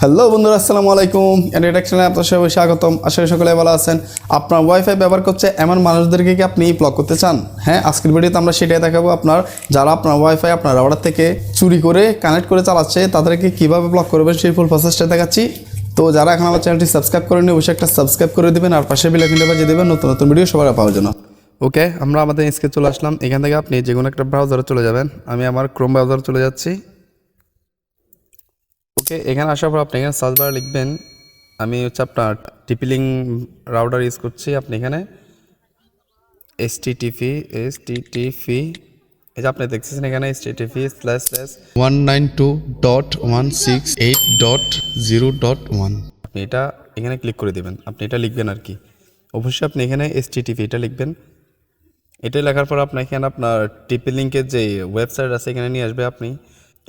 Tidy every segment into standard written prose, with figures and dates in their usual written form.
Hello বন্ধুরা, আসসালামু আলাইকুম। ইন্ট্রোডাকশনে আপনাদের সবাই স্বাগতম। আশা করি সকলে ভালো আছেন। আপনার ওয়াইফাই ব্যবহার করছে এমন মানুষদেরকে কি আপনি ব্লক করতে চান? হ্যাঁ, আজকের ভিডিওতে আমরা সেটাই দেখাবো। যারা আপনার ওয়াইফাই আপনার রাউটার থেকে চুরি করে কানেক্ট করে চালাচ্ছে তাদেরকে কিভাবে ব্লক করবেন সেই ফুল প্রসেসটা দেখাচ্ছি। তো যারা এখন আমার চ্যানেলটি সাবস্ক্রাইব করেনি অবশ্যই একটা সাবস্ক্রাইব করে দেবেন আর পাশে বেল আইকনটা বাজিয়ে দেবেন নতুন নতুন ভিডিও সবার পাওয়ার জন্য। ওকে, আমরা আমাদের স্ক্রিনে চলে আসলাম। এখান থেকে আপনি যে কোনো একটা ব্রাউজারে চলে যাবেন। আমি আমার ক্রোম ব্রাউজারে চলে যাচ্ছি। ওকে, এখানে আসার পর আপনি এখানে সার্চ বারে লিখবেন, আমি আপনার টিপি-লিঙ্ক রাউটার ইউজ করছি। আপনি এখানে http এই যে আপনি দেখতেছেন এখানে http://192.168.0.1 আপনি এটা এখানে ক্লিক করে দেবেন। আপনি এটা লিখবেন আর কি, অবশ্যই আপনি এখানে http এটা লিখবেন। এটা লেখার পর আপনার এখানে আপনার টিপি-লিঙ্কের যে ওয়েবসাইট আছে এখানে নিয়ে আসবে। আপনি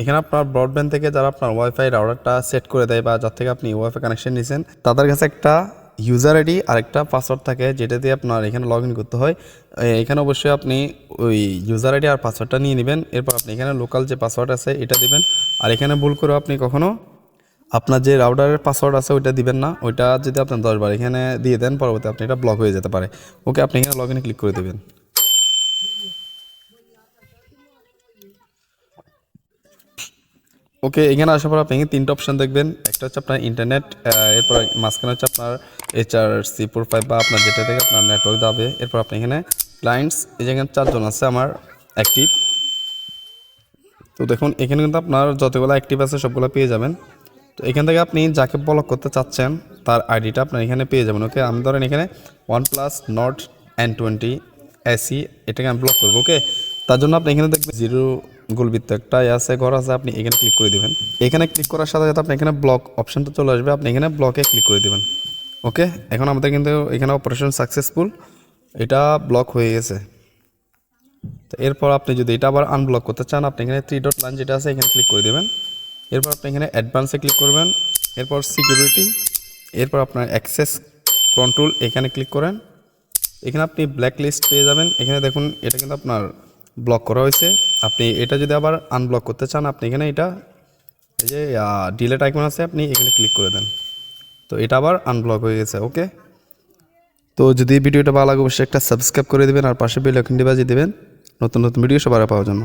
এখানে আপনার ব্রডব্যান্ড থেকে যারা আপনার ওয়াইফাই রাউটারটা সেট করে দেয় বা যার থেকে আপনি ওয়াইফাই কানেকশন নিয়েছেন তাদের কাছে একটা ইউজার আইডি আর একটা পাসওয়ার্ড থাকে যেটা দিয়ে আপনার এখানে লগ ইন করতে হয়। এখানে অবশ্যই আপনি ওই ইউজার আইডি আর পাসওয়ার্ডটা নিয়ে নেবেন। এরপর আপনি এখানে লোকাল যে পাসওয়ার্ড আছে এটা দিবেন। আর এখানে ভুল করে আপনি কখনো আপনার যে রাউটারের পাসওয়ার্ড আছে ওইটা দিবেন না। ওইটা যদি আপনার 10 বার এখানে দিয়ে দেন পরবর্তী আপনি এটা ব্লক হয়ে যেতে পারে। ওকে, আপনি এখানে লগ ইনে ক্লিক করে দেবেন। ওকে, এখানে আসার পর আপনি তিনটা অপশন দেখবেন। একটা হচ্ছে আপনার ইন্টারনেট, এরপর মাঝখানে হচ্ছে আপনার HRC45 বা আপনার যেটা থেকে আপনার নেটওয়ার্ক যাবে। এরপর আপনি এখানে ক্লায়েন্টস, এই যেখানে 4 জন আছে আমার অ্যাক্টিভ। তো দেখুন এখানে কিন্তু আপনার যতগুলো অ্যাক্টিভ আছে সবগুলো পেয়ে যাবেন। তো এখান থেকে আপনি যাকে ব্লক করতে চাচ্ছেন তার আইডিটা আপনার এখানে পেয়ে যাবেন। ওকে, আমি ধরেন এখানে OnePlus Nord N20 SE এটাকে আমি ব্লক করবো। ওকে, তার জন্য আপনি এখানে দেখবেন জিরো গোলবৃত্ত একটা আছে ঘর আছে, আপনি এখানে ক্লিক করে দেবেন। এখানে ক্লিক করার সাথে সাথে আপনি এখানে ব্লক অপশানটা চলে আসবে, আপনি এখানে ব্লকে ক্লিক করে দেবেন। ওকে, এখন আমাদের কিন্তু এখানে অপারেশন সাকসেসফুল, এটা ব্লক হয়ে গেছে। তো এরপর আপনি যদি এটা আবার আনব্লক করতে চান আপনি এখানে 3 ডট লাইন যেটা আছে এখানে ক্লিক করে দেবেন। এরপর আপনি এখানে অ্যাডভান্সে ক্লিক করবেন, এরপর সিকিউরিটি, এরপর আপনার অ্যাক্সেস কন্ট্রোল এখানে ক্লিক করেন। এখানে আপনি ব্ল্যাক লিস্ট পেয়ে যাবেন। এখানে দেখুন এটা কিন্তু আপনার ব্লক করা হয়েছে। আপনি এটা যদি আবার আনব্লক করতে চান আপনি এখানে এটা এই যে ডিলেট আইকন আছে আপনি এখানে ক্লিক করে দেন। তো এটা আবার আনব্লক হয়ে গেছে। ওকে, তো যদি ভিডিওটা ভালো লাগে অবশ্যই একটা সাবস্ক্রাইব করে দেবেন আর পাশে বেল আইকনটি বাজিয়ে দেবেন নতুন নতুন ভিডিও সবার পাওয়ার জন্য।